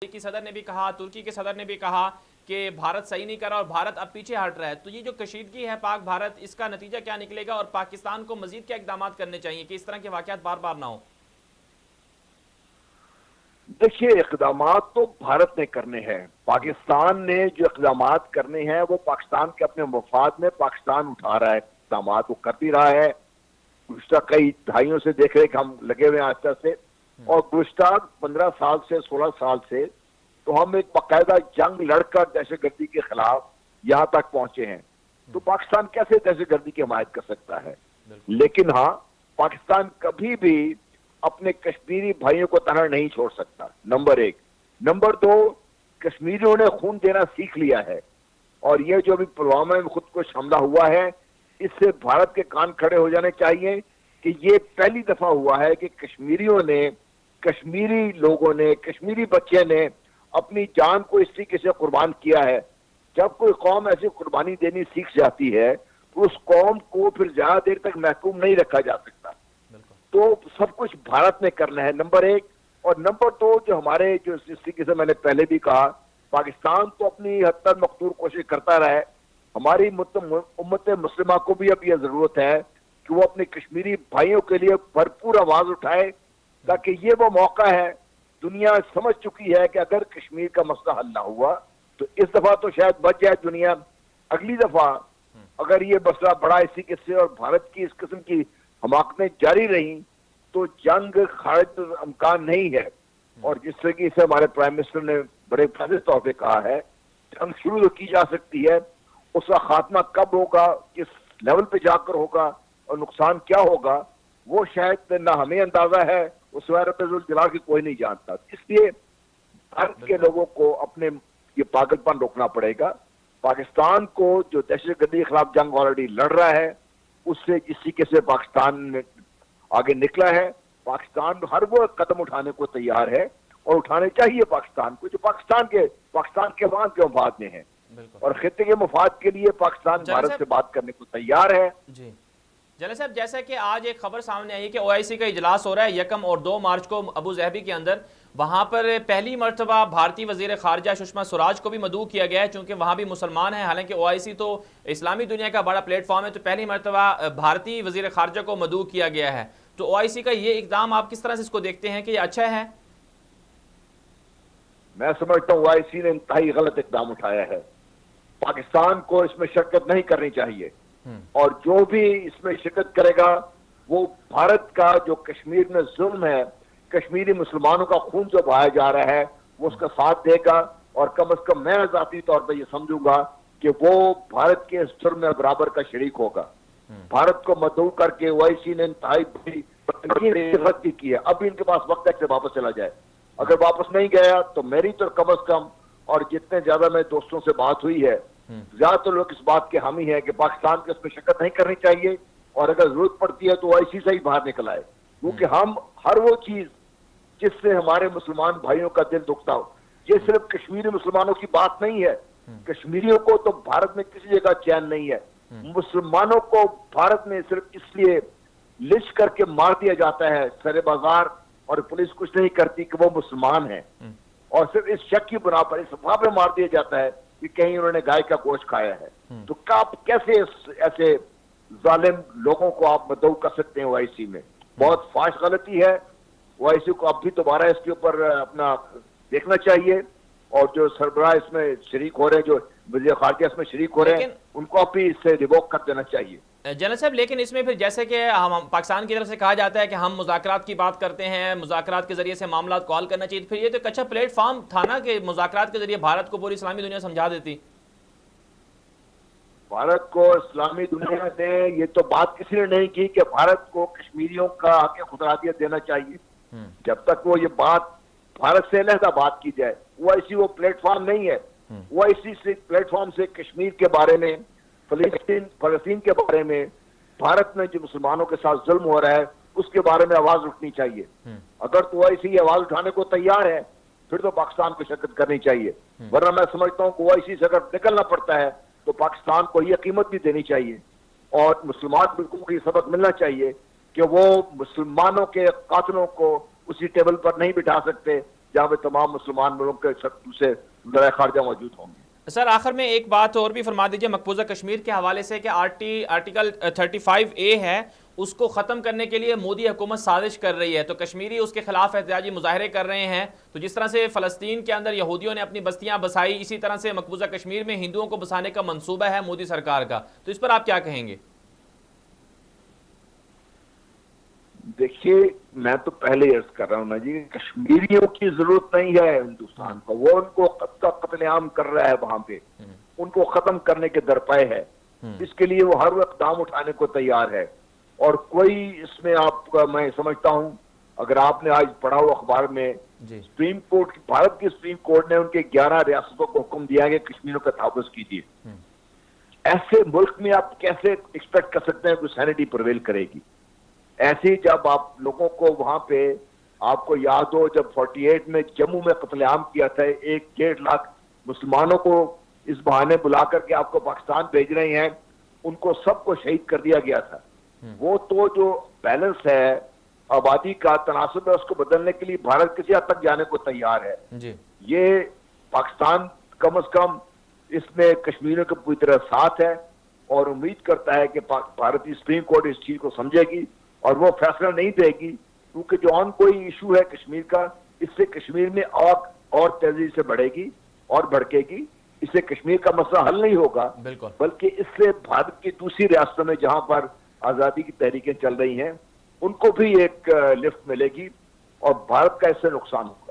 की सदर ने भी कहा, तुर्की के सदर ने भी कहा कि भारत सही नहीं कर रहा और भारत अब पीछे हट रहा है। तो ये जो कशीदगी है पाक भारत, इसका नतीजा क्या निकलेगा और पाकिस्तान को मजीद क्या इकदाम करने चाहिए कि इस तरह के वाकयात बार बार ना हो? देखिए, इकदाम तो भारत ने करने हैं। पाकिस्तान ने जो इकदाम करने हैं वो पाकिस्तान के अपने मफाद में पाकिस्तान उठा रहा है, इकदाम वो कर भी रहा है। गुज़श्ता कई दहाइयों से देख रहे कि हम लगे हुए हैं आस्था से, और गुज़श्ता 15 साल से 16 साल से तो हम एक बाकायदा जंग लड़कर दहशतगर्दी के खिलाफ यहां तक पहुंचे हैं। तो पाकिस्तान कैसे दहशतगर्दी की हिमायत कर सकता है? लेकिन हाँ, पाकिस्तान कभी भी अपने कश्मीरी भाइयों को तनहा नहीं छोड़ सकता, नंबर एक। नंबर दो, कश्मीरियों ने खून देना सीख लिया है, और ये जो अभी पुलवामा में खुदकुश हमला हुआ है, इससे भारत के कान खड़े हो जाने चाहिए कि ये पहली दफा हुआ है कि कश्मीरियों ने, कश्मीरी लोगों ने, कश्मीरी बच्चे ने अपनी जान को इस तरीके से कुर्बान किया है। जब कोई कौम ऐसी कुर्बानी देनी सीख जाती है तो उस कौम को फिर ज्यादा देर तक महकूम नहीं रखा जा सकता। तो सब कुछ भारत ने करना है, नंबर एक। और नंबर दो, जो हमारे जो इस तरीके से मैंने पहले भी कहा, पाकिस्तान तो अपनी हद तक मकदूर कोशिश करता रहा है। हमारी उम्मत मुस्लिमा को भी अब यह जरूरत है कि वो अपने कश्मीरी भाइयों के लिए भरपूर आवाज उठाए, ताकि ये वो मौका है। दुनिया समझ चुकी है कि अगर कश्मीर का मसला हल ना हुआ तो इस दफा तो शायद बच जाए दुनिया, अगली दफा अगर ये मसला बड़ा इसी किस्से और भारत की इस किस्म की हमाकतें जारी रही तो जंग खारिज इम्कान नहीं है। और जिस तरीके से हमारे प्राइम मिनिस्टर ने बड़े वाज़ेह तौर पर कहा है, जंग शुरू तो की जा सकती है, उसका खात्मा कब होगा, किस लेवल पे जाकर होगा और नुकसान क्या होगा, वो शायद ना हमें अंदाजा है, उस जलाल की कोई नहीं जानता। इसलिए भारत के लोगों को अपने ये पागलपन रोकना पड़ेगा। पाकिस्तान को जो दहशतगर्दी के खिलाफ जंग ऑलरेडी लड़ रहा है, उससे जिस तरीके से पाकिस्तान में आगे निकला है, पाकिस्तान हर वो कदम उठाने को तैयार है और उठाने चाहिए पाकिस्तान को, जो पाकिस्तान के अवाम के मफाद में है। और खित्ते के मफाद के लिए पाकिस्तान भारत से बात करने को तैयार है। जी जले साहब, जैसा कि आज एक खबर सामने आई कि OIC का इजलास हो रहा है 1 और 2 मार्च को अबू ज़हबी के अंदर। वहां पर पहली मरतबा भारतीय वजीर खारजा सुषमा स्वराज को भी मदऊ किया गया है, चूंकि वहां भी मुसलमान हैं। हालांकि OIC तो इस्लामी दुनिया का बड़ा प्लेटफॉर्म है, तो पहली मरतबा भारतीय वजीर खारजा को मदऊ किया गया है। तो OIC का ये इकदाम आप किस तरह से इसको देखते हैं कि ये अच्छा है? मैं समझता हूँ OIC ने इंतहाई गलत इकदाम उठाया है। पाकिस्तान को इसमें शिरकत नहीं करनी चाहिए, और जो भी इसमें शिरकत करेगा वो भारत का जो कश्मीर में जुल्म है, कश्मीरी मुसलमानों का खून जो बहाया जा रहा है, वो उसका साथ देगा। और कम से कम मैं ज़ाती तौर पर यह समझूंगा कि वो भारत के जुल्म में बराबर का शरीक होगा। भारत को मदऊ करके OIC ने इंतहाई गलती की है। अब इनके पास वक्त है कि वापस चला जाए। अगर वापस नहीं गया तो मेरी तो कम से कम, और जितने ज्यादा मेरे दोस्तों से बात हुई है, ज्यादातर लोग इस बात के हामी है कि पाकिस्तान को इसमें शिरकत नहीं करनी चाहिए, और अगर जरूरत पड़ती है तो OIC से ही बाहर निकल आए। क्योंकि हम हर वो चीज जिससे हमारे मुसलमान भाइयों का दिल दुखता हो, ये सिर्फ कश्मीरी मुसलमानों की बात नहीं है। कश्मीरियों को तो भारत में किसी जगह चैन नहीं है। मुसलमानों को भारत में सिर्फ इसलिए लिस्ट करके मार दिया जाता है सरे बाजार, और पुलिस कुछ नहीं करती कि वो मुसलमान है, और सिर्फ इस शक की बुना पर, इस अफवाह पे मार दिया जाता है कि कहीं उन्होंने गाय का गोश्त खाया है। तो आप कैसे ऐसे जालिम लोगों को आप मदऊ कर सकते हैं OIC में? बहुत फाश गलती है। OIC को अब भी दोबारा इसके ऊपर अपना देखना चाहिए, और जो सरबराह इसमें शरीक हो रहे हैं, जो वज़ीर खारजा इसमें शरीक हो रहे हैं, उनको अब भी इससे रिवोक कर देना चाहिए। जनरल साहब, लेकिन इसमें फिर जैसे कि हम पाकिस्तान की तरफ से कहा जाता है कि हम मुज़ाकरात की बात करते हैं, मुज़ाकरात के जरिए से मामला को हल करना चाहिए, तो फिर ये तो एक अच्छा प्लेटफॉर्म था ना कि मुज़ाकरात के जरिए भारत को पूरी इस्लामी दुनिया समझा देती। भारत को इस्लामी दुनिया ने ये तो बात किसी ने नहीं की कि भारत को कश्मीरियों का आगे खुदरादियत देना चाहिए। जब तक वो ये बात भारत से अलहदा बात की जाए, OIC वो प्लेटफॉर्म नहीं है। OIC से प्लेटफॉर्म से कश्मीर के बारे में, फलस्तीन के बारे में, भारत में जो मुसलमानों के साथ जुल्म हो रहा है उसके बारे में आवाज उठनी चाहिए। अगर तो OIC ये आवाज उठाने को तैयार है फिर तो पाकिस्तान को शिरकत करनी चाहिए। वरना मैं समझता हूँ कि OIC से अगर निकलना पड़ता है तो पाकिस्तान को यह कीमत भी देनी चाहिए, और मुसलमान बिल्कुल को सबक मिलना चाहिए कि वो मुसलमानों के कातिलों को उसी टेबल पर नहीं बिठा सकते जहाँ पे तमाम मुसलमान मुल्क के दूसरे वज़ीर ख़ारजा मौजूद होंगे। सर आखिर में एक बात और भी फरमा दीजिए मकबूजा कश्मीर के हवाले से कि आर्टिकल 35A है, उसको ख़त्म करने के लिए मोदी हुकूमत साजिश कर रही है, तो कश्मीरी उसके खिलाफ एहतजाजी मुजाहरे कर रहे हैं। तो जिस तरह से फ़लस्तीन के अंदर यहूदियों ने अपनी बस्तियां बसाई, इसी तरह से मकबूजा कश्मीर में हिंदुओं को बसाने का मंसूबा है मोदी सरकार का, तो इस पर आप क्या कहेंगे? देखिए, मैं तो पहले अर्ज कर रहा हूँ ना जी, कश्मीरियों की जरूरत नहीं है हिंदुस्तान को, वो उनको कत्लेआम कर रहा है वहां पे, उनको खत्म करने के दरपे है। इसके लिए वो हर इक़दाम उठाने को तैयार है। और कोई इसमें आपका, मैं समझता हूँ, अगर आपने आज पढ़ा हो अखबार में, सुप्रीम कोर्ट, भारत की सुप्रीम कोर्ट ने उनके 11 रियासतों को हुक्म दिया कि कश्मीरों का तहफ़्फ़ुज़ कीजिए। ऐसे मुल्क में आप कैसे एक्सपेक्ट कर सकते हैं कि सैनिटी प्रिवेल करेगी? ऐसे ही जब आप लोगों को वहां पे, आपको याद हो जब 48 में जम्मू में कत्लेआम किया था, 1-1.5 लाख मुसलमानों को इस बहाने बुला करके आपको पाकिस्तान भेज रहे हैं, उनको सबको शहीद कर दिया गया था। वो तो जो बैलेंस है आबादी का तनासब है, उसको बदलने के लिए भारत किसी हद तक जाने को तैयार है जी। ये पाकिस्तान कम से कम इसमें कश्मीरियों के पूरी तरह साथ है और उम्मीद करता है कि भारतीय सुप्रीम कोर्ट इस चीज को समझेगी और वो फैसला नहीं देगी, क्योंकि जो ऑन कोई इशू है कश्मीर का, इससे कश्मीर में आग और तेजी से बढ़ेगी और भड़केगी। इससे कश्मीर का मसला हल नहीं होगा, बल्कि इससे भारत की दूसरी रियासतों में जहां पर आजादी की तहरीकें चल रही हैं, उनको भी एक लिफ्ट मिलेगी और भारत का इससे नुकसान होगा।